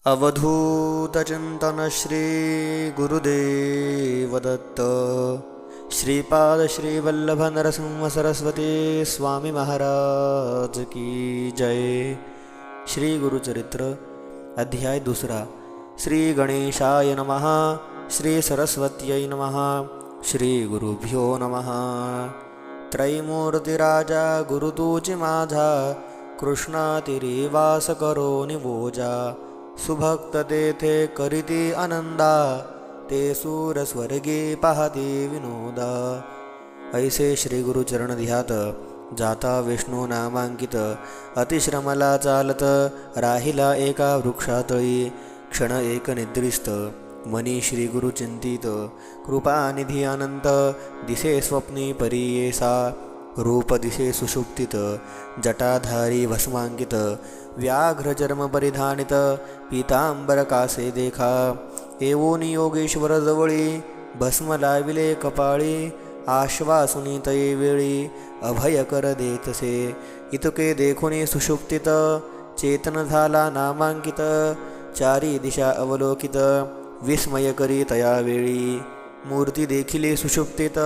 अवधूतचिंतन श्री गुरुदेव दत्त श्रीपाद श्री वल्लभ नरसिंह सरस्वती स्वामी महाराज की जय। श्री गुरुचरित्र अध्याय दुसरा। श्री गणेशाय नमः। श्री सरस्वत्यै नमः। श्री गुरुभ्यो नमः। त्रैमूर्तिराजा गुरु तूची माझा, कृष्णा तिरी वास करो निवोजा। सुभक्त तेथे करीती आनंदा, ते सूर स्वर्गी पाहती विनोदा। ऐसे श्री गुरु चरण ध्यात, जाता विष्णू नामांकित। अतिश्रमला चालत, राहिला एका वृक्षातळी। क्षण एक निद्रिस्त, मनी श्री गुरु चिंतित। कृपानिधी अनंत, दिसे स्वप्नी परियेसा। रूप दिसे सुषुप्तित, जटाधारी भस्मांकित। व्याघ्र चर्म परिधानित, पीतांबर कासे देखा। एवोनी योगेश्वर जवळी, भस्म लाविले कपाळी। आश्वासुनी तये वेळी, अभय कर देतसे। इतके देखुनी सुषुप्तित, चेतन झाला नामांकित। चारी दिशा अवलोकित, विस्मय करी तया वेळी। मूर्ती देखिले सुषुप्तित,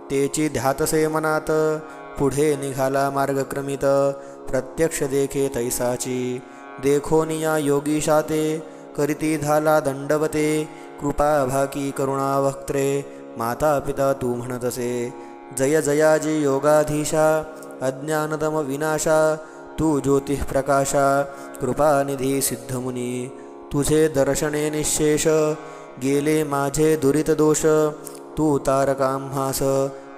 तेची ध्यातसे मनात। पुढे निघाला मार्गक्रमित, प्रत्यक्ष देखे तैसाची। देखोनिया योगीशाते, करीती झाला दंडवते। कृपा भाकी करुणा वक्त्रे, माता पिता तू म्हणतसे। जय जयाजी योगाधीशा, अज्ञानतम विनाशा। तू ज्योतिः प्रकाशा, कृपानिधी सिद्धमुनी। तुझे दर्शने निशेष, गेले माझे दुरित दोष। तू तारकाम्हास,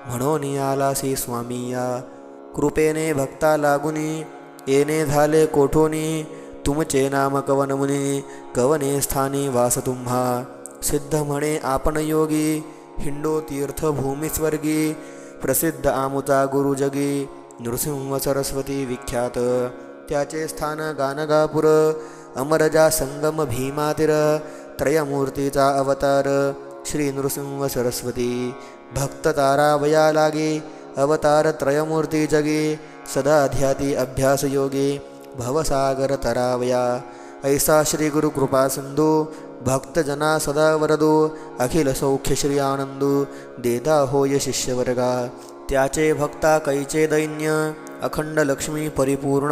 म्हणून आलासी स्वामीया। कृपेने भक्ता लागुनी, येणे झाले कोठोनी। तुमचे नाम कवनमुनी, कवने स्थानी वास तुम्हा। सिद्ध म्हणे आपण योगी, हिंडो तीर्थ भूमी स्वर्गी। प्रसिद्ध आमुचा गुरु जगी, नृसिंह सरस्वती विख्यात। त्याचे स्थान गानगापुर, अमरजा संगम भीमातीर। त्रयमूर्तीचा अवतार, श्री नृसिंह सरस्वती। भक्त तारावया लागे, अवतार त्रयमूर्ती जगे। सदा ध्याती अभ्यास योगे, भवसागर तरावया। ऐसा श्री गुरु कृपा सिंधू, भक्त जना सदा वरदो। अखिल सौख्य श्री आनंदू, देता होय शिष्यवर्गा। त्याचे भक्ता कैचे दैन्य, अखंड लक्ष्मी परिपूर्ण।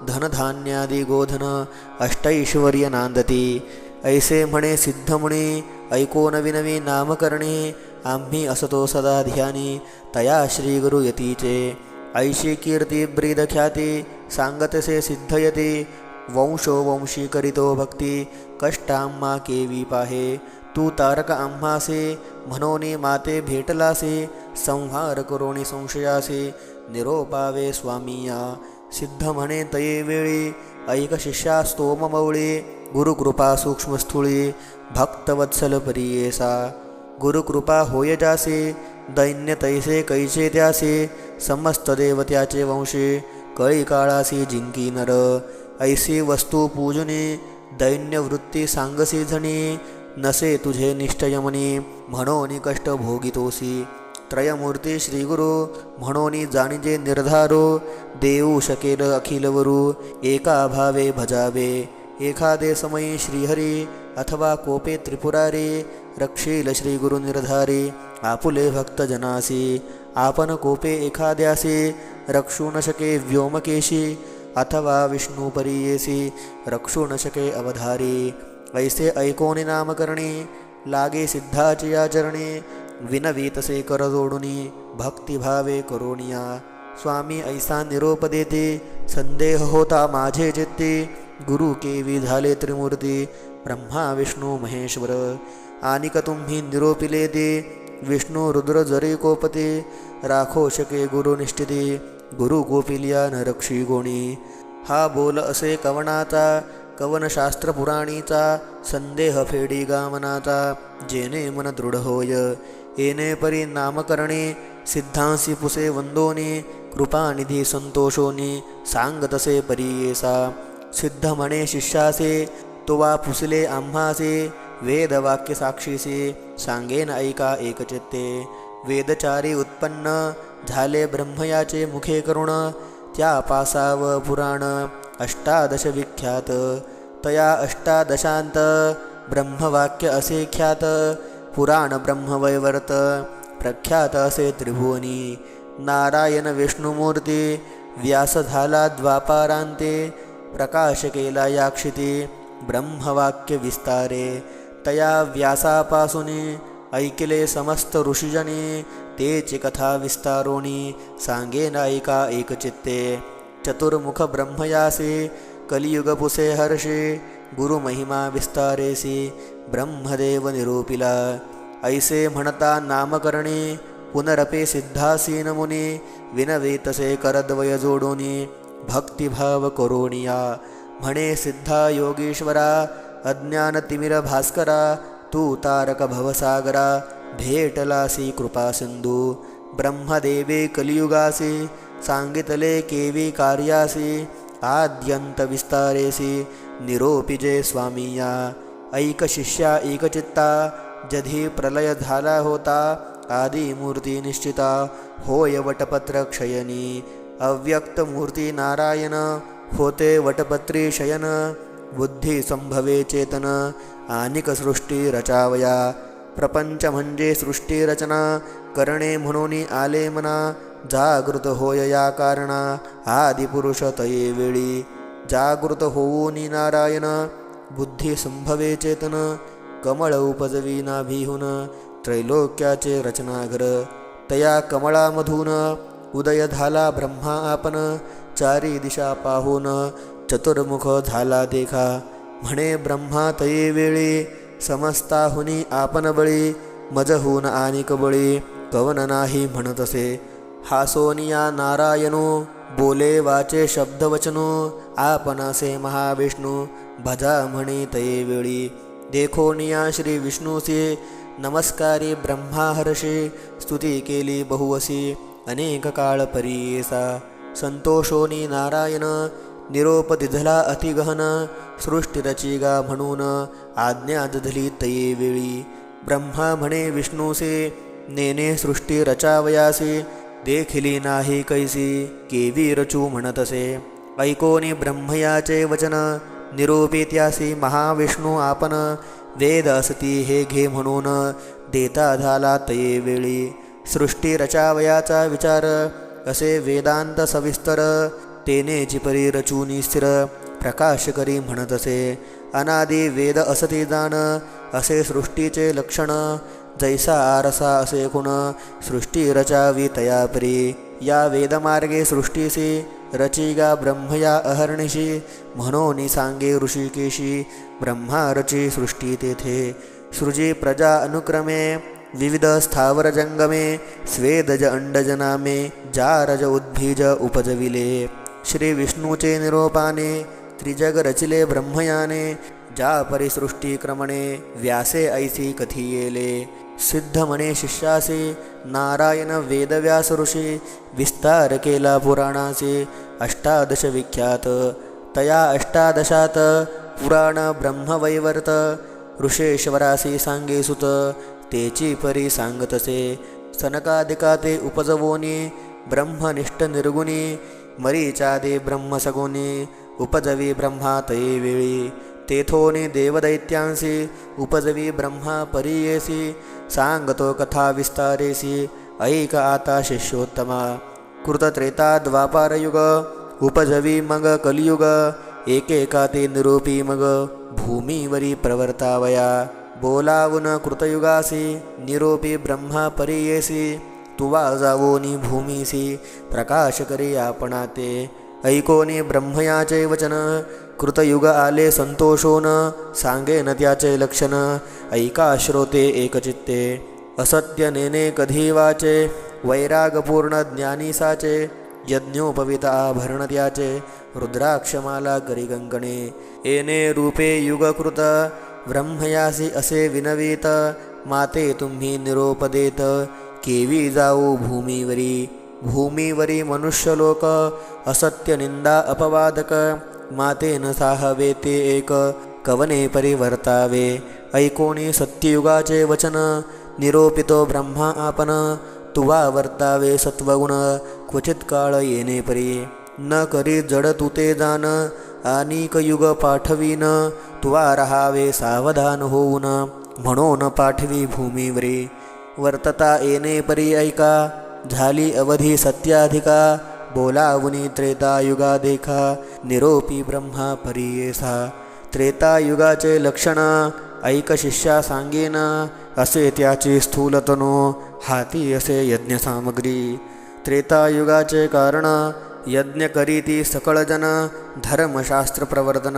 धनधान्यादी गोधन, अष्टैश्वर्य नांदती। ऐसे म्हणे सिद्धमुनी, ऐको नवी नामकरणे। आम्ही असतो सदा ध्यानी, तया श्री गुरु यतीचे। ऐशी कीर्ती ब्रीद ख्याती, सांगतसे सिद्धयती। वंशो वंशी करीतो भक्ती, कष्ट आम्हा केवी पाहे। तू तारक आम्हासे, म्हणोनी माते भेटलासे। संहार करोणी संशयासे, निरोपावे स्वामीया। सिद्ध म्हणे तये वेळी, ऐक शिष्या स्तोम मवळी। गुरुकृपा सूक्ष्म स्थूळी, भक्तवत्सल परियेसा। गुरुकृपा होय जासे, दैन्य तैसे कैसे त्यासे। समस्त देवत्याचे वंशे, कळी काळासी जिंकी नर। ऐसी वस्तू पूजनी, दैन्य वृत्ती सांगसी झणी। नसे तुझे निष्ठयमनी, म्हणोनी कष्ट भोगितोसी। त्रयमूर्ती श्रीगुरु, म्हणोनी जाणिजे निर्धारो। देऊ शकेल अखिलवरू, एका भावे भजावे। एखादे समयी श्रीहरी, अथवा कोपे त्रिपुरारी। रक्षील श्री गुरु निर्धारी, आपुले भक्त जनासी। आपण कोपे एखाद्यासी, रक्षू न शके व्योमकेशी। अथवा विष्णू परियेसी, रक्षू न शके अवधारी। ऐसे ऐकोनी नामकरणी, लागे सिद्धाची आचरणी। विनवीतसे कर जोडुनी, भक्तिभावे करोनिया। स्वामी ऐसा निरोप देते, संदेह होता माझे चित्ती। गुरु केवी झाले त्रिमूर्ती, ब्रह्मा विष्णू महेश्वर। आनिक तुम्ही निरोपिले दे, विष्णू रुद्र जरी कोपते। राखो शके गुरु निष्ठिती, गुरु गोपिलिया न रक्षी गोणी। हा बोल असे कवनाचा, कवनशास्त्र पुराणीचा। संदेह फेडी गामनाचा, जेने मन दृढ होय। येणे परी नामकरणे, सिद्धांसी पुसे वंदोनी। कृपानिधी संतोषोनी, सांगतसे परियेसा। सिद्ध म्हणे शिष्यासे, तुवा पुसले आम्हासे। वेदवाक्य साक्षीसे, सांगेन ऐका एकचित्ते। वेदचारी उत्पन्न, झाले ब्रह्मयाचे मुखे करुण। त्या पासाव पुराण, अष्टादश विख्यात तया अष्टादशांत ब्रह्मवाक्य असे ख्यात पुराण ब्रह्मवैवर्त प्रख्यात असे त्रिभुवनी नारायण विष्णुमूर्ती व्यास झाला द्वापारांते प्रकाश केला याक्षिती ब्रह्मवाक्य विस्तारे तया व्यासापासूनी ऐकिले समस्त ऋषीजनी तेची कथा विस्तारोणी सांगेन ऐका एकचित्ते चतुर्मुख ब्रह्मयासी कलियुगपुसे हर्षे गुरुमहिमा विस्तारेसी ब्रह्मदेव निरूपिला ऐसे म्हणता नामकरणी पुनरपे सिद्धासीन मुनी विनवेतसे करद्वय जोडोनी भक्तिभाव करोनिया म्हणे सिद्धा योगीश्वरा अज्ञान तिमिर भास्करा तू तारक भवसागरा भेटलासी कृपा सिंधू ब्रह्मदेवे कलियुगासी सांगितले केवी कार्यासी आद्यंत विस्तारेसी निरोपिजे स्वामीया ऐक शिष्या एकचित्ता जधी प्रलय झाला होता आदी मूर्ती निश्चिता होय वटपत्र क्षयनी अव्यक्त मूर्ती नारायण होते वटपत्री शयन बुद्धी संभवे चेतन आनिक सृष्टी रचावया प्रपंच म्हणजे सृष्टी रचना करणे म्हणून आले मना जागृत होय या कारणा आदिपुरुष तये वेळी जागृत होऊन नारायण बुद्धी संभवे चेतन कमळ उपजवी नाभिहून त्रैलोक्याचे रचनाघर तया कमळामधून उदय झाला ब्रह्मा आपण चारी दिशा पाहून चतुर्मुख झाला देखा म्हणे ब्रह्मा तये वेळी समस्ताहुनी आपण बळी मजहून आनिक बळी कवन नाही म्हणतसे हा सोनिया नारायणो बोले वाचे शब्दवचनो आपणासे महाविष्णू भजा म्हणे तये वेळी देखोनिया श्री विष्णूसी नमस्कारी ब्रह्मा हर्षे स्तुती केली बहुवसी अनेक काळ परीसा संतोषोनी नारायण निरोप दिधला अतिगहन सृष्टी रचिगा म्हणून आज्ञा दिधली तये वेळी ब्रह्मा म्हणे विष्णूसे नेने सृष्टी रचावयासी देखिली नाही कैसी केवी रचू म्हणतसे ऐकोनी ब्रह्मयाचे वचन निरोपित्यासी महाविष्णू आपण वेद असती हे घे म्हणून देता झाला तये वेळी सृष्टी रचावयाचा विचार असे वेदांत सविस्तर तेने जिपरी रचूनी स्थिर प्रकाश करी म्हणतसे अनादी वेद असती जाण असे सृष्टीचे लक्षण जैसा आरसा असे गुण सृष्टी रचावी तयापरी या वेदमार्गे सृष्टीसी रचिगा ब्रह्मया अहर्निशी म्हणून सांगे ऋषिकेशी ब्रह्मा रची सृष्टी तेथे सृजी प्रजा अनुक्रमे विविध स्थावर जंगमे स्वेदज अंडजनामे जारज उद्भीज उपजविले श्री विष्णूचे निरोपाने त्रिजग रचिले ब्रह्मयाने जा परिसृष्टीक्रमणे व्यासे ऐसी कथियेले सिद्ध म्हणे शिष्यासे नारायण वेदव्यास ऋषी विस्तार केला पुराणाचे अष्टादश विख्यात तया अष्टादशात पुराण ब्रह्मवैवर्त ऋषेश्वरासी सांगे सुत तेची परी सांगतसे सनकादिकाते उपजवोनी ब्रह्मनिष्ठ निर्गुणी मरीचादे ब्रह्मसगुणी उपजवी ब्रह्मा तये वेळी तेथोनी देवदैत्यांसी उपजवी ब्रह्मा परीयेसी सांगतो कथा विस्तारेसी ऐक आता शिष्योत्तमा कृतत्रेता द्वापारयुग उपजवी मग कलियुग एकेका ते निरूपी मग भूमीवरी प्रवर्तावया बोलावून कृतयुगासी निरोपी ब्रह्मा परीयेसी तुवा जावोनी भूमीसी प्रकाश करी आपणा ते ऐकोनी ब्रह्मयाचे वचन कृतयुग आले संतोषोन सांगेन त्याचे लक्षण ऐका श्रोते एकचित्ते असत्य नेने कधी वाचे वैरागपूर्ण ज्ञानी साचे यज्ञोपवित आभरण त्याचे रुद्राक्षमाला करी कंकणे येणे रूपे युगकृत ब्रह्मयासी असे विनवीत माते तुम्ही निरोप देत केवी जाऊ भूमीवरी मनुष्यलोक असत्य निंदा अपवादक मातेन साहवे ते एक कवने परिवर्तावे ऐकोणी सत्ययुगाचे वचन निरोपितो ब्रह्मा आपण तुवा वर्तावे सत्वगुण क्वचित काळ येणे परी न करी जड तुते जाण अनेक युग पाठवीन तुवा रहावे सावधान होऊन म्हणून पाठवी भूमीवरी वर्तता येणे परी ऐका झाली अवधी सत्याधिका बोलावुनी त्रेतायुगा देखा निरोपी ब्रह्मा परीयेसा त्रेतायुगाचे लक्षण ऐक शिष्या सांगेन असे त्याची स्थूलतनो हाती असे यज्ञसामग्री त्रेतायुगाचे कारण यज्ञ करीती सकळ जन धर्मशास्त्र प्रवर्तन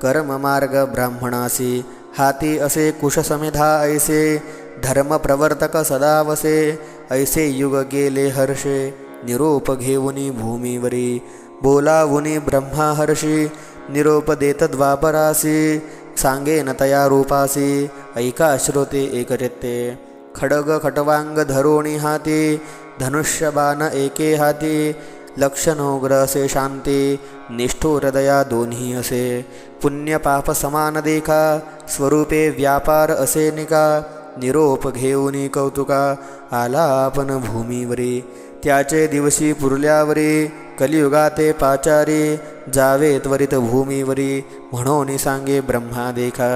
कर्ममार्ग ब्राह्मणासी हाती असे कुशसमिधा ऐसे धर्मप्रवर्तक सदा वसे ऐसे युग गेले हर्षे निरोप घेऊनी भूमीवरी बोलावुनी ब्रह्मा हर्षी निरोप देत द्वापरासी सांगेन तया रूपासी ऐका श्रोते एकचित्ते खडग खटवांग धरोणी हाती धनुष्यबाण एके हाती लक्षणोग्र असे शांती निष्ठुर हृदया दोन्ही असे पुण्य पाप समान देखा स्वरूपे व्यापार असे निका निरोप घेऊनी कौतुका आला आपण भूमीवरी त्याचे दिवशी पुरल्यावरी कलियुगाते पाचारी जावे त्वरित भूमीवरी म्हणून सांगे ब्रह्मा देखा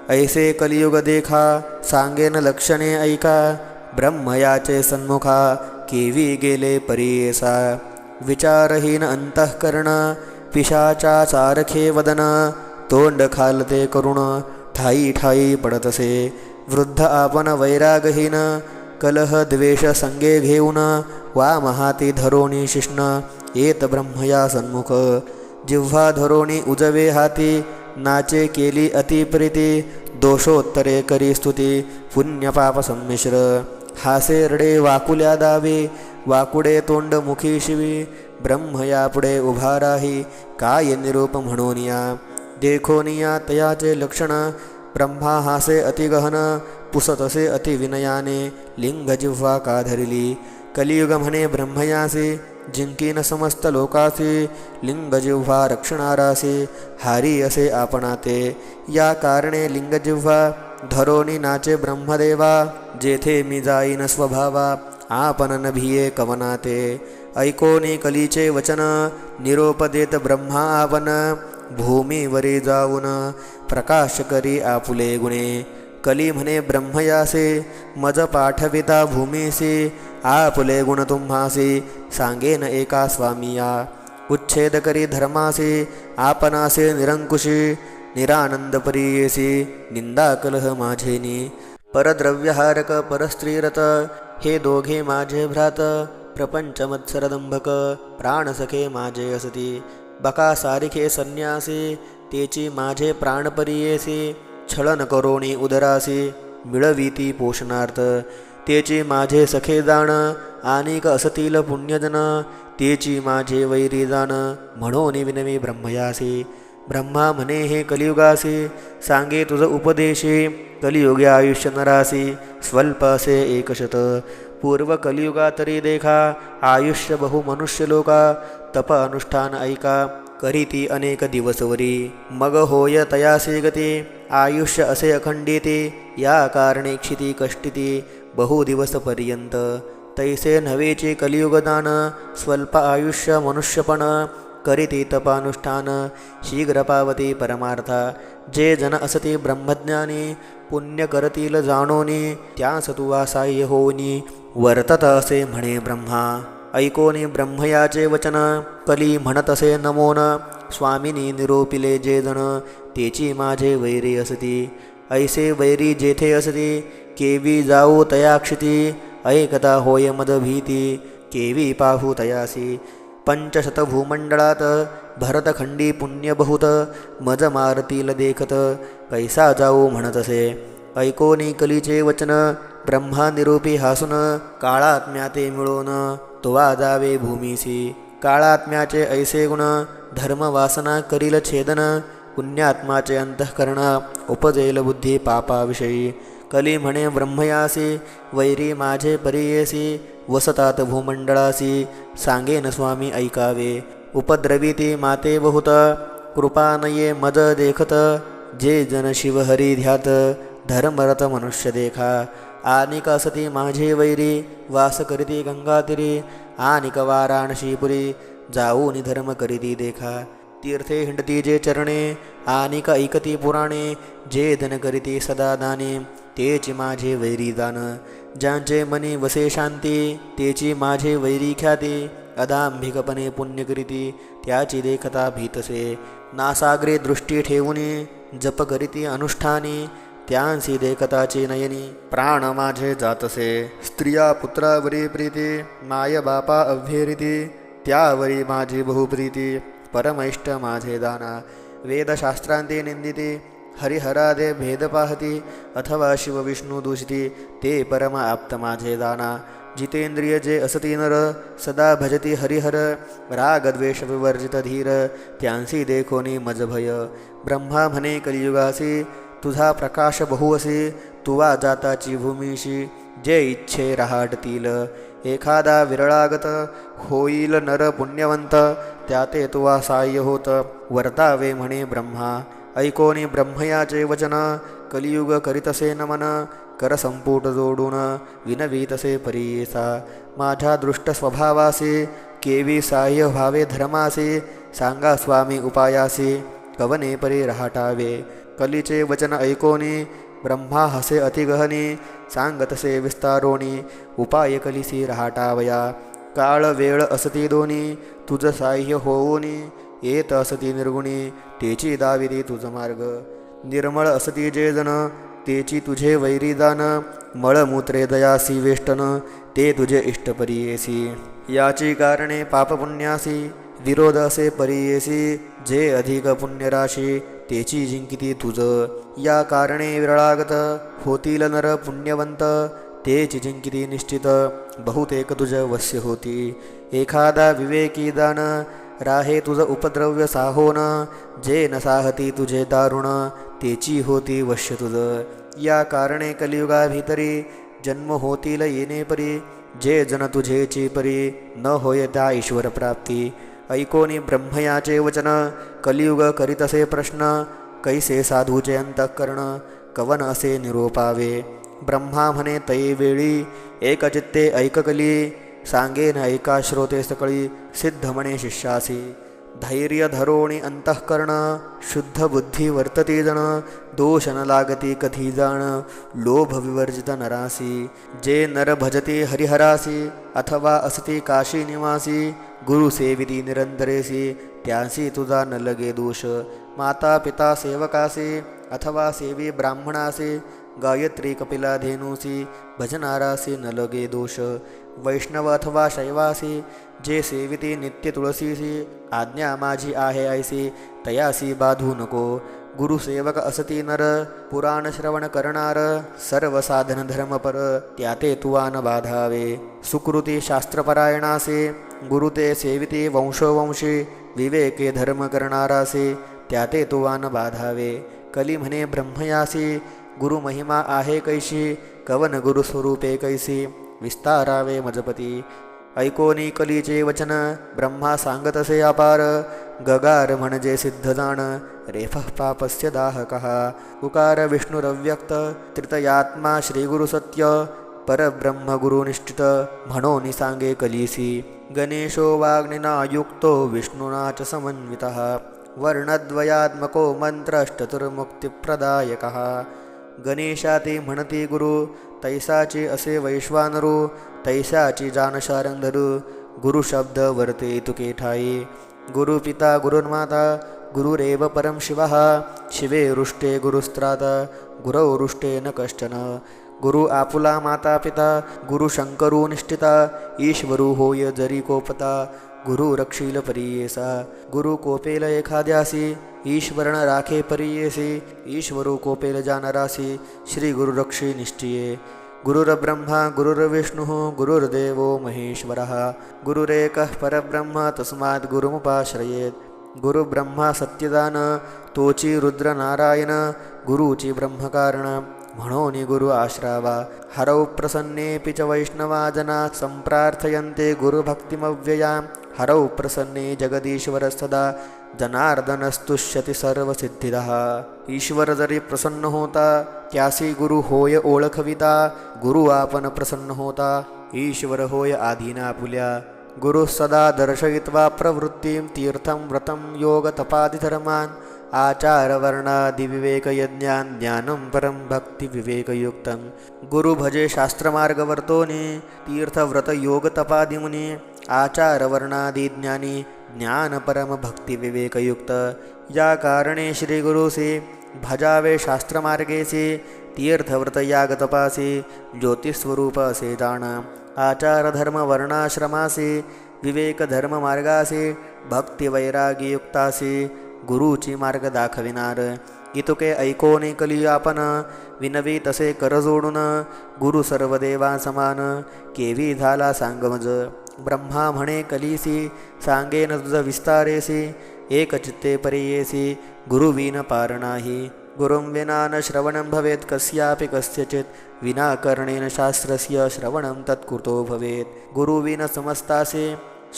ऐसे कलियुग देखा सांगेन लक्षणे ऐका ब्रह्मयाचे सन्मुखा केवी गेले परीयेसा विचारहीन अंतःकरण पिशाचा सारखे वदन तोंड खालते करुण ठाई ठाई पडतसे वृद्ध आपण वैरागहीन कलह द्वेष संगे घेऊन वामहाती धरोणी शिष्ण येत ब्रह्मया सन्मुख जिव्हा धरोणी उजवे हाती नाचे केली अतिप्रीती दोषोत्तरे करी स्तुती पुण्यपाप संमिश्र हासे रडे वाकुल्या दावे वाकुडे तोंड मुखी शिवी ब्रह्मया पुढे उभा राही काय निरूप म्हणूनिया देखोनिया तयाचे लक्षण ब्रह्मा हासे अतिगहन पुसतसे अतिविनयाने लिंग जिव्हा का धरिली कलियुग म्हणे ब्रह्मयासी जिंकीन समस्त लोकासी लिंग जिव्हा रक्षणारासी हारी असे आपणाते या कारणे लिंग जिव्हा धरोणी नाचे ब्रह्मदेवा जेथे मी जाईन स्वभावा आपण न भिये कवनाते ऐकोनी कलीचे वचन निरोप देत ब्रह्मा आपण भूमीवरी जाऊन प्रकाश करी आपुले गुणे कली म्हणे ब्रह्मयासे मज पाठविता भूमीसी आपुले गुण तुम्हासी सांगेन एका स्वामिया उच्छेद करी धर्मासी आपणासे निरंकुशी निरानंद परीयेसी निंदा कलह माझेनी परद्रव्यहारक परस्त्रीरत हे दोघे माझे भ्रात प्रपंच मत्सरदंभक प्राणसखे माझे असती बका सारिखे संन्यासी तेची माझे प्राणपरीयेसी छळन करोणी उदरासी मिळवीती पोषणार्थ तेची माझे सखे जाण आनिक असतील पुण्यजन तेची माझे वैरी जाण म्हणून विनवी ब्रह्मयासी ब्रह्मा म्हणे हे कलियुगासी सांगे तुझ उपदेशी कलियुगे आयुष्य नरासी स्वल्प असे एकशत पूर्व कलियुगा तरी देखा आयुष्य बहु मनुष्य लोका तप अनुष्ठान ऐका करीती अनेक दिवसवरी मग होय तयासे गती आयुष्य असे अखंडिते या कारणे क्षिती कष्टिती बहु दिवस पर्यंत तैसे नवेचे कलियुगदान स्वल्प आयुष्य मनुष्यपण करीती तपानुष्ठान शीघ्र पावती परमार्था जे जन असती ब्रह्मज्ञानी पुण्य करतील जाणोनी त्यास तुवा साह्य होनी वर्तत असे म्हणे ब्रह्मा ऐकोनी ब्रह्मयाचे वचन कली म्हणत असे नमोन स्वामिनी निरोपिले जे जण तेची माझे वैरी असती ऐसे वैरी जेथे असती केवी जाऊ तयाक्षिती ऐकता होय मद भीती केवी पाहू तयासी पंचशत भूमंडळात भरतखंडी पुण्य बहुत मज मारतील देखत कैसा जाऊ म्हणत असे ऐकोनी कलीचे वचन ब्रह्मा निरूपी हासून काळात्म्याते मिळून तुवा जावे भूमीसी काळात्म्याचे ऐसे गुण धर्मवासना करील छेदन पुण्यात्माचे अंतःकरण उपजेल बुद्धी पापाविषयी कली म्हणे ब्रह्मयासी वैरी माझे परीयेसी वसतात भूमंडळासी सांगेन स्वामी ऐकावे उपद्रवीती माते बहुत कृपानये मज देखत जे जन शिवहरी ध्यात धर्मरत मनुष्य देखा आनिक असती माझे वैरी वास करीती गंगातिरी आनिक वाराणशीपुरी जाऊनी धर्म करीती देखा. तीर्थे हिंडती जे चरणे आनिक ऐकती पुराणे. जे धन करीती सदा दाने तेची माझे वैरी दान. ज्यांचे मनी वसे शांती तेची माझे वैरी ख्याती. अदांभिकपणे पुण्य करीती त्याची देखता भीतसे. नासाग्रे दृष्टी ठेवुनी जप करीती अनुष्ठानी. त्यांसी देखताचे नयनी प्राण माझे जातसे. स्त्रिया पुत्रावरी प्रीती माय बापा अव्हेरिती. त्यावरी माझी बहुप्रीती परमैष्ट माझे दाना. वेदशास्त्रांती निंदिती हरिहरादे भेद पाहती. अथवा शिव विष्णू दूषिती ते परम आप्त माझे दाना. जितेंद्रिय जे असती नर सदा भजती हरिहर. रागद्वेष विवर्जित धीर त्यांसी देखोनी मज भय. ब्रह्मा म्हणे कलियुगासी तुझा प्रकाश बहु असे. तुवा जाताची भूमीशी जे इच्छे रहाटतील. एखादा विरळागत होईल नर पुण्यवंत त्याते तुवा साह्य होत. वर्तावे म्हणे ब्रह्मा ऐकोनी ब्रह्मयाचे वचन. कलियुग करीतसे नमन कर संपुट जोडून विनवीतसे परीसा. माझ्या दृष्ट स्वभावासी केवी साह्य व्हावे धर्मासी. सांगा स्वामी उपायासी कवने परी रहाटावे. कलीचे वचन ऐकोनी ब्रह्मा हसे अतिगहनी. सांगतसे विस्तारोनी उपाय कलिसी रहाटावया. काळ वेळ असती दोनी तुझ साह्य होऊनी. येत असती निर्गुणी तेची दाविती तुझ मार्ग. निर्मळ असती जे जन तेची तुझे वैरीदान. मळमूत्रे दयासी वेष्टन ते तुझे इष्टपरियेसी. याची कारणे पापपुण्यासी विरोध असे परियेसी. जे अधिक पुण्यराशी तेची जिंकिती तुझ. या कारणे विरळागत होतील नर पुण्यवंत तेची जिंकिती निश्चित. बहुतेक तुझ वश्य होती एखादा विवेकी दान. राहे तुझ उपद्रव्य साहोन जे न साहती तुझे दारुण तेची होती वश्य तुझ. या कारणे कलियुगा भीतरी जन्म होतील येणे परी. जे जन तुझेची परी न होय त्या ईश्वर प्राप्ती. ऐकोनी ब्रह्मयाचे वचन कलियुग करीतसे प्रश्न. कैसे साधूचे अंतःकरण कवन असे निरोपावे. ब्रह्मा म्हणे तै वेळी एकचित्ते ऐककली. सांगेन ऐका श्रोते सकळी सिद्ध म्हणे शिष्यासी. धैर्य धरोणी अंतःकरण शुद्ध बुद्धी वर्तती जण. दोष न लागती कधी जाण लोभ विवर्जित नरासी. जे नर भजती हरिहरासी अथवा असती काशी निवासी. गुरु सेविती निरंतरेसी त्यांसी तुझा न लगे दोष. माता पिता सेवकासी अथवा सेवी ब्राह्मणासी. गायत्री कपिला धेनुसी भजनारासी न लगे दोष. वैष्णव अथवा शैवासी जे सेविती नित्य तुळसीसी. आज्ञा माझी आहे ऐसी तयासी बाधू नको. गुरुसेवक असती नर पुराण श्रवण करणार. सर्व साधन धर्मपर त्याते तुवा न बाधावे. सुकृती शास्त्रपरायणासे गुरु ते सेविती वंशोवंशी. विवेके धर्म करणारासे त्याते तुवा न बाधावे. कली म्हणे ब्रह्मयासी गुरु महिमा आहे कैशी. कवन गुरु स्वरूपे कैसी विस्तारावे मजपती. ऐकोनी कलीचे वचन ब्रह्मा सांगतसे अपार. गगार म्हणजे सिद्ध जाण रेफः पापस्य दाहकः. उकार विष्णुरव्यक्त त्रितयात्मा श्रीगुरु सत्य. परब्रह्म गुरुनिष्ठित म्हणून सांगे कलीसी. गणेशो वाग्निना युक्तो विष्णुना च समन्वितः. वर्णद्वयात्मको मंत्रश्चतुर्मुक्तिप्रदायकः. गणेशाती म्हणती गुरु तैसाची असे वैश्वानरू. तैसाची जानशारंधरू गुरु शब्द वर्ते तुके ठाई. गुरु पिता गुरुर्माता गुरुरेव परम शिवः. शिवे रुष्टे गुरुस्त्राता गुरौ रुष्टे न कश्चन. गुरु आपुला माता पिता गुरु शंकरू निष्ठिता. ईश्वरू होय जरी कोपता गुरु रक्षील परियेसा. गुरु कोपेल एखाद्यासी ईश्वरण राखे परियेसी. ईश्वरू कोपेल जानरासी श्री गुरु रक्षी निष्ठिये. गुरुर्ब्रह्मा गुरुर्विष्णुः गुरुर्देवो महेश्वरः. गुरुरेकः परब्रह्म तस्मात् गुरुमुपाश्रयेत्. गुरुब्रह्मा सत्यदान तोची रुद्र नारायण. गुरुची ब्रह्मकारण म्हणून गुरु आश्रावा. हरौ प्रसन्नेऽपि च वैष्णवा जना संप्रार्थयन्ते गुरुभक्तिमव्ययां. हरौ प्रसन्ने जगदीश्वर सदा जनार्दनस्तुष्यति सर्वसिद्धिदः. ईश्वर जरी प्रसन्न होता त्यासी गुरु होय ओळखविता. गुरु आपण प्रसन्न होता ईश्वर होय आधीना पुल्या. गुरुः सदा दर्शयित्वा प्रवृत्तिं तीर्थं व्रतं योगतपादिधर्मान् आचारवर्णादिविवेकयज्ञान् ज्ञानं परं भक्तिविवेकयुक्तं गुरु भजे शास्त्रमार्गवर्तोनि तीर्थव्रतयोगतपादिमुनि आचारवर्णादिज्ञानी ज्ञानपरमभक्तिविवेकयुक्त या कारणे श्रीगुरुसे भजावे शास्त्रमार्गेसे तीर्थव्रतयागतपासे ज्योतिस्वरूप असे जाण आचारधर्मवर्णाश्रमासे विवेकधर्ममार्गासे भक्तिवैराग्ययुक्तासे गुरुची मार्ग दाखविनार इतुके ऐकोने कली आपण विनवी तसे कर जोडून गुरु सर्व देवा समान केवी झाला सांगमज ब्रह्मा म्हणे कलीसी सांगेन तुझ विस्तारेसी एक चित्ते परियेसी गुरुविन पार नाही गुरुं विना न श्रवणं भवेत् कस्यापि कस्यचित् विना कर्णेन शास्त्रस्य श्रवणं तत्कृतो भवेत् गुरुविन समस्तासे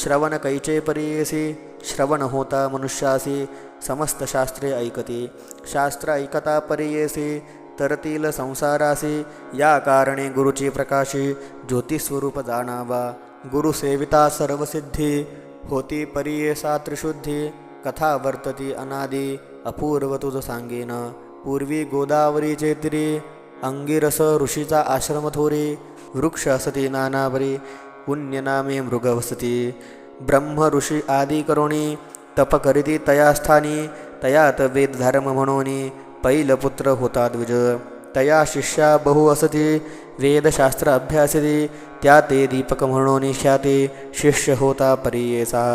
श्रवण कैचे परियेसी श्रवण होता मनुष्यासी समस्त शास्त्रे ऐकते शास्त्र ऐकता परियेसी तरतील संसारासी या कारणे गुरुची प्रकाशी ज्योतिस्वरूप जाणावा गुरुसेविता सर्वसिद्धी होती परियेसा त्रिशुद्धी कथा वर्तती अनादी अपूर्व तुझ सांगेन पूर्वी गोदावरीचे तीरी अंगिरस ऋषीचा आश्रम थोरी वृक्ष असती नानावरी पुण्यनामे मृग वसती ब्रह्म ऋषी आदी करोणी तप करीती तया स्थानी तयात वेद धर्म म्हणोनी पैलपुत्र होता द्विज तया शिष्या बहु असती वेदशास्त्र अभ्यासती त्या ते दीपक म्हणोनी ख्याती शिष्य होता परियेसा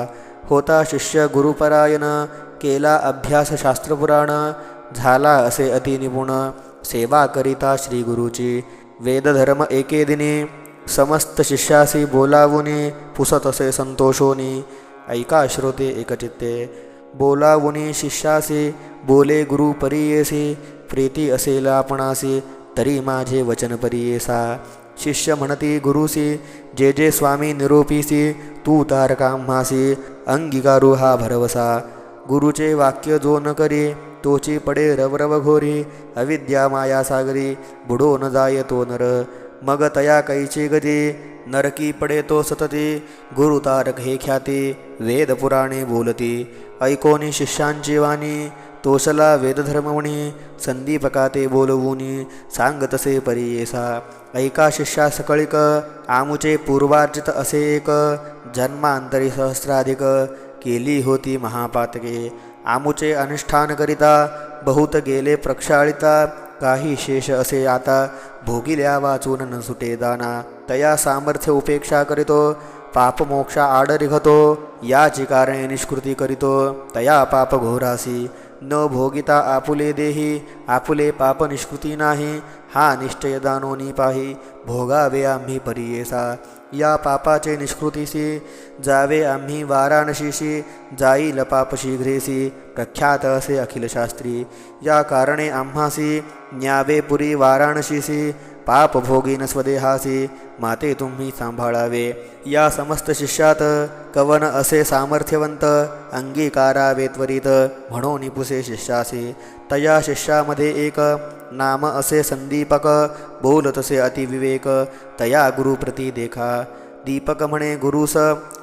होता शिष्य गुरुपरायण केला अभ्यास शास्त्रपुराण झाला असे अतिनिपुण सेवा करिता श्री गुरुची वेदधर्म एके दिनी समस्त शिष्यासी बोलावुनी पुसत असे संतोषोनी ऐका श्रोते एकचित्ते बोलावुनी शिष्यासी बोले गुरु परियेसी प्रीती असेल आपणासी तरी माझे वचन परियेसा शिष्य म्हणती गुरुसी जे जे स्वामी निरोपीसी तू तारकाम्हासी अंगीकारू हा भरवसा गुरुचे वाक्य जो न करी तोची पडे रवरव घोरी अविद्या माया सागरी बुडो न जाय तो नर मग तया कैची गती नरकी पडे तो सतती गुरु तारक हे ख्याती वेद पुराणे बोलती ऐकोनी शिष्यांची वाणी तोसला वेदधर्मवणी संदीपका ते बोलवूनी सांगतसे परियेसा ऐका शिष्या सकळिक आमुचे पूर्वार्जित असे एक जन्मांतरी सहस्राधिक केली होती महापातके आमुचे अनुष्ठान करिता बहुत गेले प्रक्षाळिता काही शेष असे आता भोगिल्या वाचून न सुटे दाना तया सामर्थ्य उपेक्षा करितो पाप मोक्षा आड रिघतो याची कारणे निष्कृती करितो तया पाप घोरासी न भोगिता आपुले देही आपुले पाप निष्कृती नाही हा निश्चय दानोनी पाही भोगावे आम्ही परियेसा या पापाचे निष्कृतीसी जावे आम्ही वाराणसीशी जाईल पाप शीघ्रेसी प्रख्यात असे अखिल शास्त्री या कारणे आम्हासी न्यावे पुरी वाराणसीसी पाप भोगीन स्वदेहासी माते तुम्ही सांभाळावे या समस्त शिष्यात कवन असे सामर्थ्यवंत अंगीकारावे त्वरित म्हणून पुसे शिष्यासी तया शिष्यामध्ये एक नाम असे संदीपक बोलतसे अतिविवेक तया गुरुप्रती देखा दीपक म्हणे गुरुस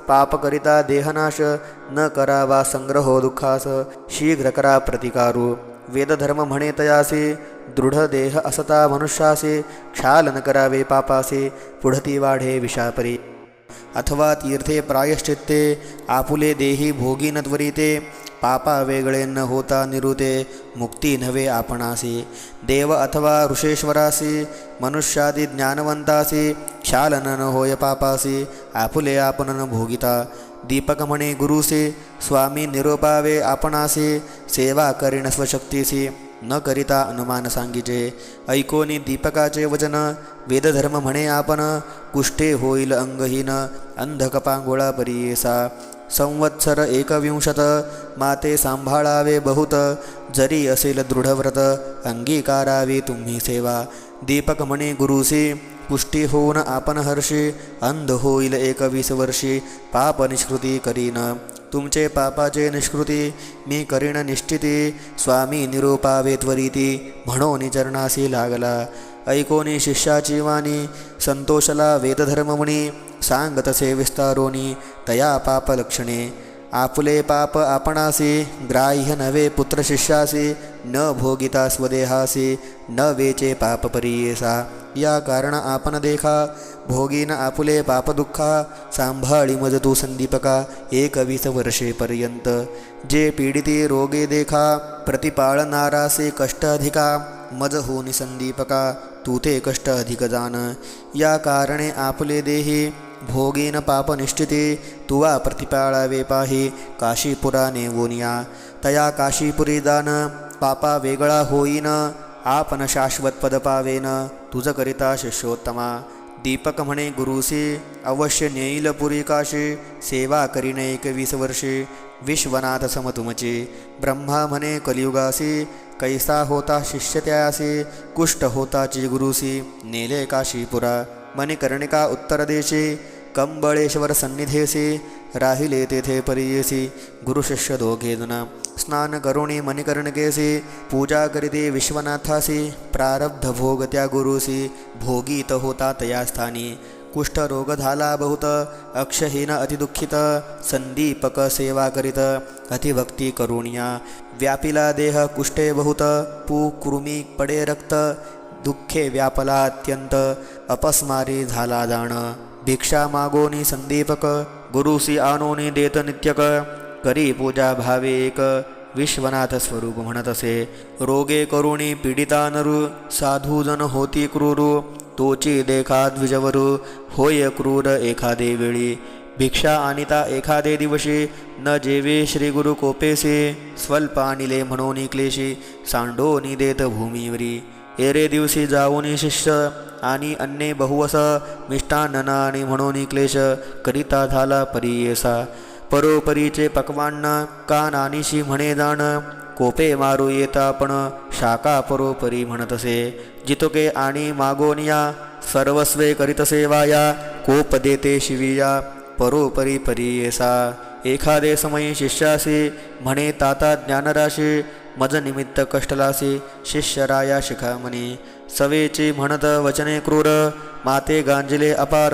पाप करिता देहनाश न करावा संग्रहो दुःखास शीघ्र करा प्रतिकारू वेदधर्म म्हणे तयासी दृढ देह असता मनुष्यासे क्षाल न करावे पापासे पुढती वाढे विषापरी अथवा तीर्थे प्रायश्चित्ते आपुले देही भोगी न त्वरिते पापा वेगळे न होता निरुते मुक्ती नव्हे आपणासी देव अथवा ऋषेश्वरासी मनुष्यादी ज्ञानवंतासी क्षालन न होय पापासी आपुले आपण न भोगिता दीपक म्हणे गुरुसे स्वामी निरोपावे आपणासी सेवा करीन स्वशक्तीसी न करिता अनुमान सांगिजे ऐकोनी दीपकाचे वचन वेदधर्म म्हणे आपण कुष्ठे होईल अंगहीन अंधकपांगोळा परियेसा संवत्सर 21 माते सांभाळावे बहुत जरी असेल दृढव्रत अंगीकारावी तुम्ही सेवा दीपक म्हणे गुरुसी पुष्टी होऊन आपण हर्षी अंध होईल 21 वर्षी पाप निष्कृती करीन तुमचे पापाचे निष्कृती मी करीन निश्चिती स्वामी निरोपावे त्वरिती म्हणून चरणासी लागला ऐकोनी शिष्याची वाणी संतोषला वेदधर्ममुनी सांगतसे विस्तारोनी तया पापलक्षणे. आपुले पाप आपणासी ग्राह्य नवे पुत्र शिष्यासी. न भोगिता स्वदेहासी न वेचे पाप परियेसा. या कारण आपण देखा भोगीन आपुले पाप दुःखा. सांभाळी मज तू संदीपका 21 वर्षेपर्यंत. जे पीडिते रोगे देखा प्रतिपाळणारासे कष्ट अधिका. मज होनी संदीपका तू ते कष्ट अधिक जाण. या कारणे आपले देही भोगीन पाप निश्चिते. तुवा प्रतिपाळावे पाही काशीपुरा नेवोनिया. तया काशीपुरी दान पापा वेगळा होईन. आपण शाश्वत पद पावेन तुझ करिता शिष्योत्तमा. दीपक म्हणे गुरुसी अवश्य नेईल पुरी काशी. सेवा करीन 21 वर्षे विश्वनाथ सम तुमचे. ब्रह्मा म्हणे कलियुगासी कैसा होता शिष्य त्यायासी. कुष्ठ होताची गुरुसी नेले काशीपुरा. मणिकर्णिका उत्तर देशी कंबळेश्वर सन्निधेसी. राहिले तेथे परियेसी गुरुशिष्य दोघे जण. स्नान करुणी मणिकर्णिकेसी पूजा करीते विश्वनाथासी. प्रारब्ध भोग त्या गुरुसी भोगीत होता तया स्थानी. कुष्ठरोग झाला बहुत अक्षहीन अतिदुःखित. संदीपक सेवा करीत अतिभक्ती करुणिया. व्यापिला देह कुष्ठे बहुत पू कृमी पडे रक्त. दुःखे व्यापला अत्यंत अपस्मारी झाला जाण. भिक्षा मागोनी संदीपक गुरुसी आणोनी देत नित्यक. करी पूजा भावे एक विश्वनाथ स्वरूप म्हणतसे. रोगे करुणी पीडिता नरू साधूजन होती क्रूरू. तोची देखा द्विजवरू होय क्रूर एखादे वेळी. भिक्षा आणिता एखादे दिवशी न जेवे श्री गुरु कोपेसी. स्वल्प आणिले म्हणून क्लेशी सांडोनी देत भूमीवरी. एरे दिवशी जाऊनी शिष्य आणि अन्ने बहुवस. मिष्टान्न आणि म्हणून क्लेश करिता झाला परियेसा. परोपरीचे पक्वान्न का नानीशी म्हणे जाण. कोपे मारू येता पण शाका परोपरी म्हणतसे. जितके आणि मागोनिया सर्वस्वे करीतसे वाया. कोप देते शिविया परोपरी परियेसा. एखादे समयी शिष्यासी म्हणे ताता ज्ञानराशी. मज निमित्त कष्टलासी शिष्यराया शिखामणी. सवेची म्हणत वचने क्रूर माते गांजिले अपार.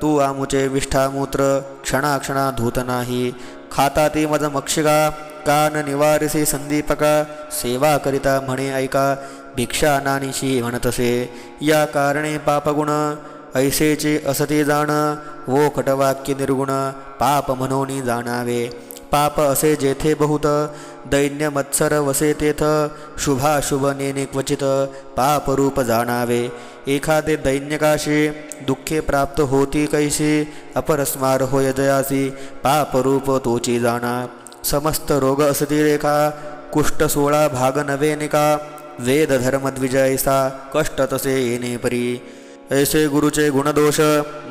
तू आमुचे विष्ठामूत्र क्षणाक्षणा धूत नाही. खाता ती मज मक्षिका कान निवारिसी संदीपका. सेवा करिता म्हणे ऐका भिक्षा नानीशी म्हणतसे. या कारणे पापगुण ऐसेचे असते जाण. वो खटवाक्य निर्गुण पाप म्हणून जाणावे. पाप असे जेथे बहुत दैन्य मत्सर वसे तेथ. शुभाशुभ नेने क्वचित पापरूप जाणावे. एखादे दैन्यकाशी दुःखे प्राप्त होती कैसी. अपरस्मार होय जयासी पापरूप तोची जाणा. समस्त रोग असती रेखा कुष्ठ 16 भाग नवे निका. वेद धर्म द्विजयसा कष्ट तसे येणे परी. ऐसे गुरुचे गुणदोष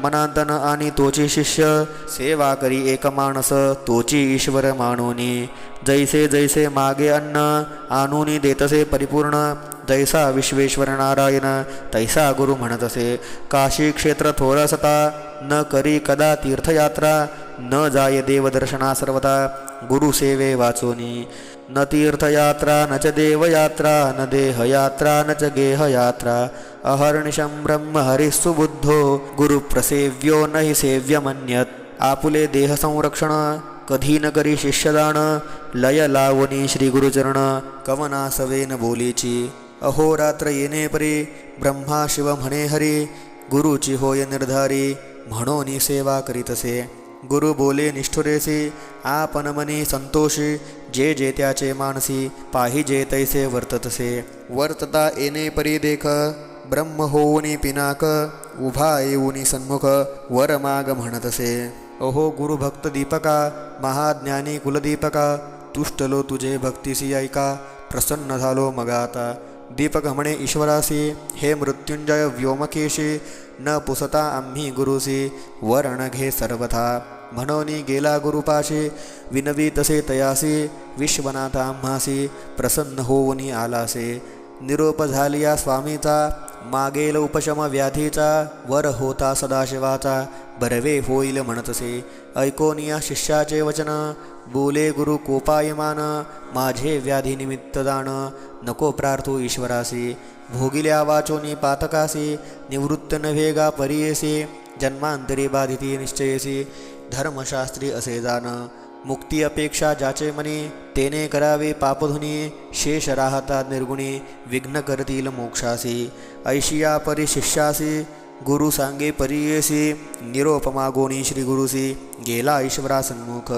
मनांतन आणि तोची शिष्य. सेवा करी एक माणस तोची ईश्वर मानोनी. जैसे जैसे मागे अन्न आणूनी देतसे परिपूर्ण. जैसा विश्वेश्वर नारायण तैसा गुरु म्हणतसे. काशी क्षेत्र थोरसता न करी कदा तीर्थयात्रा. न जाय देवदर्शना सर्वता गुरुसेवे वाचोनी. न तीर्थयात्रा न च देवयात्रा न देहयात्रा न च गेहयात्रा. अहर्निशं ब्रह्म हरिसुबुद्धो गुरुप्रसेव्यो न हि सेव्यमन्यत्. आपुले देह संरक्षण कधी न करी शिष्यदान. लय लावणी श्री गुरुचरण कवनासवेन बोलीची. अहोरात्र येणे परी ब्रह्मा शिव म्हणे हरी. गुरुची होय निर्धारी म्हणोनी सेवा करीतसे. गुरु बोले निष्ठुरेसी आपण मनी संतोषी. जे जे त्याचे मानसी पाहिजे तैसे वर्ततसे. वर्तता येणे परी देख ब्रह्म होऊनी पिनाक. उभा येऊनी सन्मुख वर माग म्हणतसे. अहो गुरुभक्त दीपका महाज्ञानी कुलदीपका. तुष्टलो तुझे भक्तिसी ऐका प्रसन्न झालो मग आता. दीपक म्हणे ईश्वरासी हे मृत्युंजय व्योमकेशी. न पुसता आम्ही गुरुसी वर्ण घे सर्वथा. म्हणोनी गेला गुरुपाशी विनवी तसे तयासी. विश्वनाथ आम्हासी प्रसन्न होऊनी आलासे. निरोप झालिया स्वामीचा मागेल उपशम व्याधीचा. वर होता सदाशिवाचा बरवे होईल म्हणतसे. ऐकोनिया शिष्याचे वचन बोले गुरु कोपायमान. माझे व्याधी निमित्त जाण नको प्रार्थो ईश्वरासी. भोगिल्या वाचोनी पातकासी निवृत्त नव्हेगा परियेसी. जन्मांतरी बाधिती निश्चयसी धर्मशास्त्री असे जाण मुक्ती अपेक्षा ज्याचे मनी तेने करावे पापधुनी शेष राहता निर्गुणी विघ्न करतील मोक्षासी ऐशिया परिशिष्यासी गुरु सांगे परियेसी निरोपमा गोणी श्री गुरुसी गेला ईश्वरा सन्मुख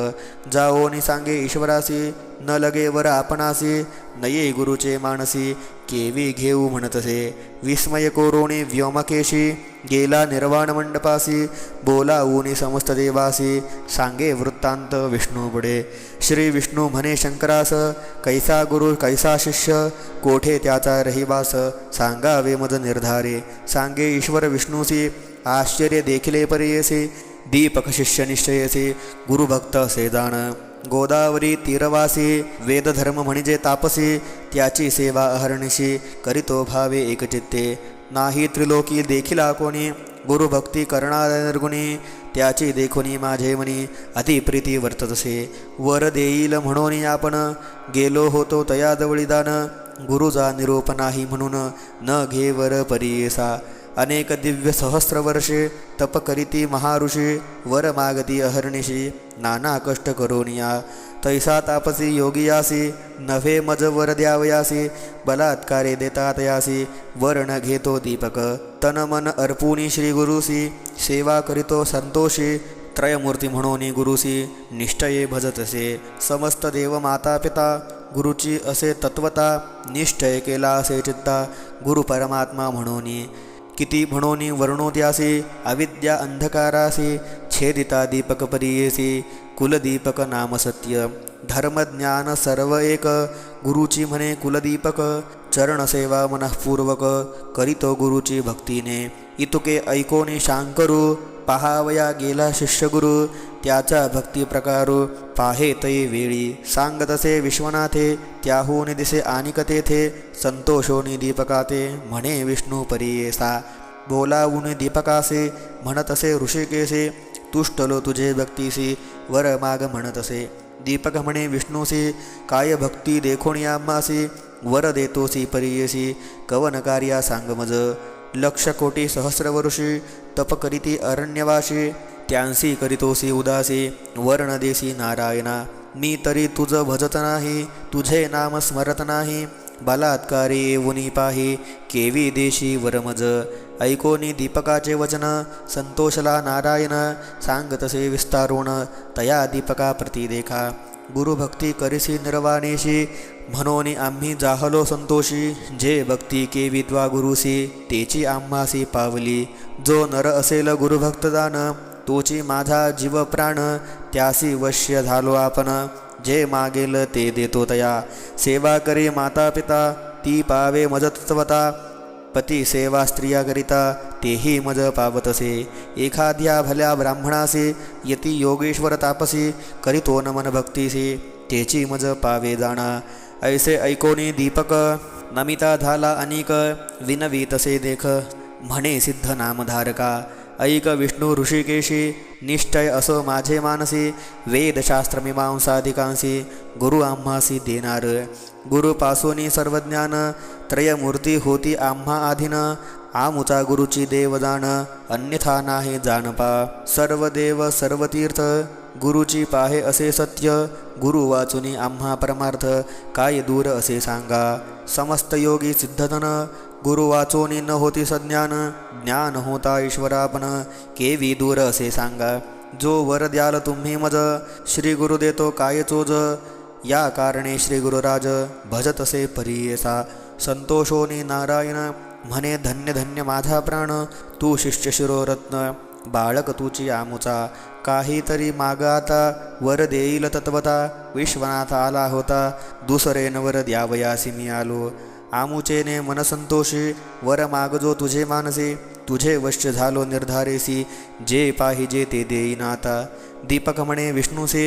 जाओनी सांगे ईश्वरासी न लगे वर आपणासी नये गुरुचे मानसी केवी घेऊ म्हणतसे विस्मय कोरोणी व्योमकेशी गेला निर्वाण मंडपासी बोलावूनी समस्त देवासी सांगे वृत्तांत विष्णू पुढे श्री विष्णू म्हणे शंकरास कैसा गुरु कैसा शिष्य कोठे त्याचा रहिवास सांगावे मज निर्धारे सांगे ईश्वर विष्णूसी आश्चर्य देखिले परियसे दीपक शिष्य निश्चयसे गुरुभक्त असे जाण गोदावरी तीरवासी वेदधर्म म्हणजे तापसी त्याची सेवा अहर्निशी करीतो भावे एकचित्ते नाही त्रिलोकी देखिला कोणी गुरुभक्ती करणारा निर्गुणी त्याची देखुनी माझे मनी अतिप्रीती वर्ततसे वर देईल म्हणून आपण गेलो होतो तया जवळीदान गुरुजा निरोप नाही म्हणून न घे वर परियेसा अनेक दिव्य सहस्र वर्षे तप करीती महाऋषी वर मागती अहर्निशी नाना कष्ट करोनिया तैसा तापसी योगियासी नव्हे मज वर द्यावयासी बलात्कारे देतात यासी वर न घेतो दीपक तन मन अर्पुनी श्री गुरुसी सेवा करीतो संतोषी त्रयमूर्ती म्हणून गुरुसी निष्ठये भजतसे समस्त देव माता पिता गुरुची असे तत्वता निश्चय केला असे चित्ता गुरु परमात्मा म्हणून किती म्हणून वर्णोद्यासी अविद्या अंधकारासी छेदिता दीपक परियेसी कुलदीपक नाम सत्य धर्मज्ञान सर्व एक गुरुची म्हणे कुलदीपक चरणसेवा मनःपूर्वक करीतो गुरुची भक्तीने इतुके ऐकोनी शांकरू पहावया गेला शिष्यगुरु त्याचा भक्ती प्रकारू पाहे तै वेळी सांगतसे विश्वनाथे त्याहून दिसे आनिक तेथे संतोषोनी दीपकाते म्हणे विष्णू परियेसा बोलावून दीपकासे म्हणतसे ऋषिकेसे तुष्टलो तुझे भक्तीसी वर माग म्हणतसे दीपक म्हणे विष्णूसी काय भक्ती देखोणी आम्हासी वर देतोसी परियेसी कवन कार्या सांग मज लक्ष कोटी सहस्र वर्षी तप करीती अरण्यवाशी त्यांसी करीतोसी उदासी वर्ण देसी नारायणा मी तरी तुझ भजत नाही तुझे नाम स्मरत नाही बलात्कारी येऊनी पाही केवी देशी वरमज ऐकोनी दीपकाचे वचन संतोषला नारायण सांगतसे विस्तारोण तया दीपका प्रती देखा गुरुभक्ती करिसी निर्वाणेशी म्हणून आम्ही जाहलो संतोषी जे भक्ती केवी द्वा गुरुसी तेची आम्हासी पावली जो नर असेल गुरुभक्तदान तोची माझा जीव प्राण त्यासी वश्य झालो आपण जे मागेल ते देतो तया सेवा करी माता पिता ती पावे मज तत्वता पती सेवा स्त्रिया करिता तेही मज पावतसे एखाद्या भल्या ब्राह्मणासी यती योगेश्वर तापसी करीतो नमन भक्तीसी तेची मज पावे जाणा ऐसे ऐकोनी दीपक नमिता झाला अनेक विनवी तसे देख म्हणे सिद्ध नामधारका ऐक विष्णू ऋषिकेशी निश्चय असो माझे मानसी वेदशास्त्रमीमांसाधिकांसी गुरु आम्हासी देनार गुरुपासोनी सर्वज्ञान त्रयमूर्ती होती आम्हा आधीन आमुचा गुरुची देवदान अन्यथा नाही जानपा सर्व देव सर्व तीर्थ गुरुची पाहे असे सत्य गुरु वाचुनी आम्हा परमार्थ काय दूर असे सांगा समस्त योगी सिद्धधन गुरु वाचोनी न होती सज्ञान ज्ञान होता ईश्वरापन केवी दूर असे सांगा जो वर द्याल तुम्ही मज श्री गुरु देतो काय चोज या कारणे श्री गुरुराज भजतसे परियेसा संतोषोनी नारायण म्हणे धन्य धन्य माझा प्राण तू शिष्य शिरोरत्न बाळक तुची आमुचा काहीतरी मागाता वर देईल तत्वता विश्वनाथ आला होता दुसरे नवर द्यावयासी मी आलो आमुचेने मनसंतोषी वर मागजो तुझे मानसी तुझे वश्य झालो निर्धारेसी जे पाहिजे ते देईनाता दीपक म्हणे विष्णूसे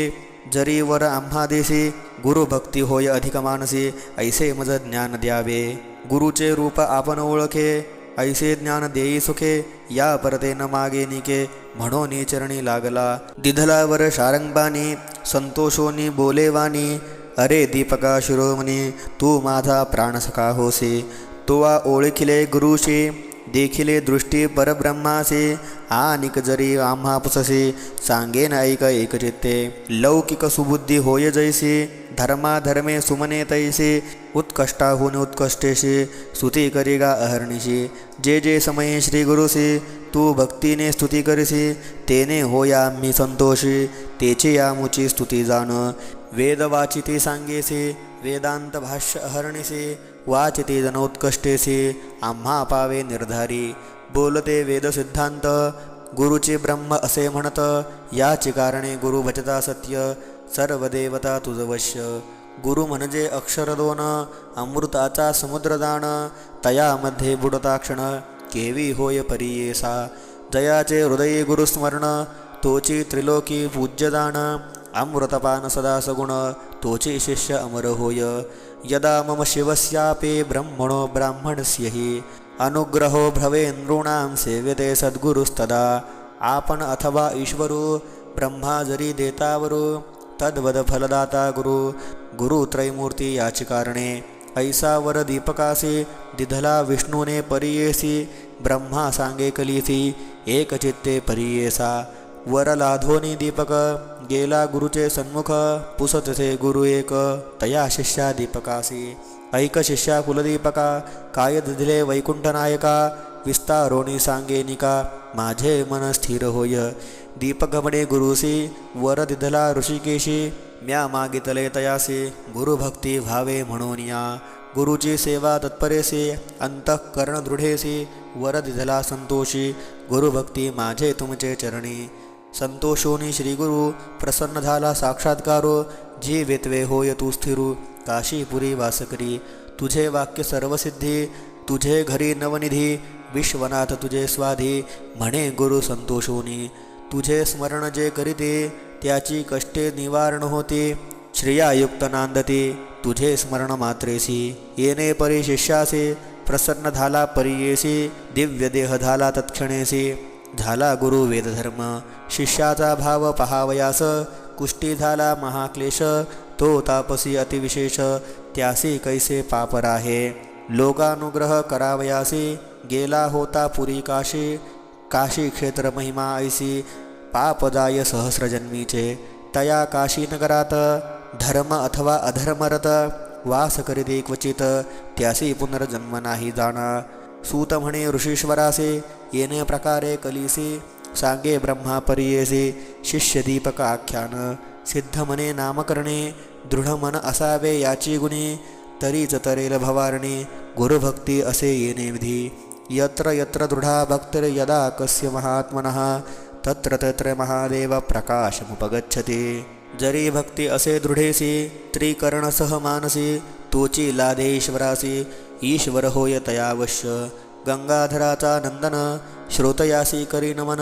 जरी वर आम्हा देसी गुरुभक्ती होय अधिक मानसी ऐसे मज ज्ञान द्यावे गुरुचे रूप आपण ओळखे ऐसे ज्ञान देई सुखे या परते न मागे निके म्हणून चरणी लागला दिधलावर शारंगबानी संतोषोनी बोलेवानी अरे दीपका शिरोमणी तू माझा प्राणसखा होसे तुवा ओळखिले गुरुशी देखिले दृष्टी परब्रह्मासे आनिक जरी आम्हा पुससे सांगेन ऐक एकचित्ते लौकिक सुबुद्धी होय जैसे धर्माधर्मे सुमने तैसे उत्कष्टाहून उत्कष्टेशी स्तुती करिगा अहर्निशी जे जे समये श्री गुरुसी तू भक्तीने स्तुती करिसी तेने होया मी संतोषी तेचे यामुची स्तुती जाण वेद वाचिती सांगेसे वेदांत भाष्य अहर्निसे वाचिती जनोत्कष्टेसे आम्हा पावे निर्धारी बोलते वेद सिद्धांत गुरुचे ब्रह्म असे म्हणत याची कारणे गुरु भजता सत्य सर्व देवता तुझ वश्य गुरु म्हणजे अक्षर दोन अमृताचा समुद्रदान तयामध्ये बुडताक्षण केवी होय परियेसा जयाचे हृदये गुरुस्मरण तोची त्रिलोकी पूज्यदान अमृतपान सदा सगुण तोचे शिष्य अमर होय यदा मम शिवस्यापे ब्रह्मणो ब्राह्मणस्य हि अनुग्रहो भ्रवेन्द्रूणां सेव्यते सद्गुरुस्तदा आपण अथवा ईश्वरो ब्रह्मा जरी देतावरो तद्वद फलदाता गुरु त्रैमूर्ती याची कारणे ऐसा वर दीपकासी दिधला विष्णूने परियेसी ब्रह्मा सांगे कलिसी एक चित्ते परियेसा वर लाधोनी दीपक गेला गुरुचे सन्मुख पुसतसे गुरु एक तया शिष्या दीपकासी ऐक शिष्या कुलदीपका काय दिले वैकुंठनायका विस्तारोनी सांगेनिका माझे मन स्थिर होय दीपक म्हणे गुरुसी वर दिधला ऋषिकेशी म्या मागितले तयासी गुरुभक्ती व्हावे म्हणून या गुरुची सेवा तत्परेसी अंतःकरण दृढेसी वर दिधला संतोषी गुरुभक्ती माझे तुमचे चरणी संतोषोनी श्रीगुरु प्रसन्न झाला साक्षात्कारो जी वेतवे होय तू स्थिरू काशीपुरी वासकरी तुझे वाक्य सर्वसिद्धी तुझे घरी नवनिधी विश्वनाथ तुझे स्वाधी म्हणे गुरु संतोषोनी तुझे स्मरण जे करीते त्याची कष्टे निवारण होते श्रियायुक्त नांदते तुझे स्मरण मात्रेसी येणे परी शिष्यासे प्रसन्न झाला परियेसी दिव्य देह झाला तत्क्षणेसी झाला गुरु वेदधर्म शिष्याचा भाव पहावयास कुष्टी झाला महाक्लेश तो तापसी अतिविशेष त्यासी कैसे पाप राहे लोकानुग्रह करावयासी गेला होता पुरी काशी क्षेत्र महिमा ऐसी पाप जाय सहस्रजन्मीचे तया काशी नगरात धर्म अथवा अधर्मरत वास करीते क्वचित त्यासी पुनर्जन्म नाही जाणा सूत म्हणे ऋषीश्वरासे येणे प्रकारे कलिसी सांगे ब्रह्मा परियेसे शिष्य दीपक आख्यान सिद्ध म्हणे नामकरणे दृढ मन असावे याची गुणी तरीच तरेल भवारणी गुरुभक्ती असे येणे विधी यत्र यत्र दृढा भक्तिर यदा कस्य महात्मनः तत्र तत्र महादेव प्रकाशमुपगच्छति जरी भक्ती असे दृढेसी त्रिकरणसह मानसी तोची लादेश्वरासी ईश्वर होय तयावश्य गंगाधराचा नंदन श्रोतयासी करी नमन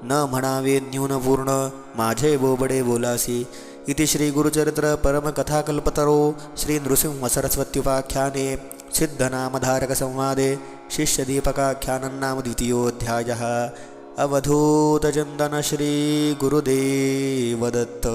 न म्हणावे न्यूनपूर्ण माझे बोबडे बोलासी इति श्री गुरुचरित्र परमकथाकल्पतरो श्री नृसिंह सरस्वत्युपाख्याने सिद्धनामधारक संवादे शिष्यदीपकाख्यानं नाम द्वितीयोऽध्यायः अवधूतचिन्तन श्री गुरुदेव दत्त।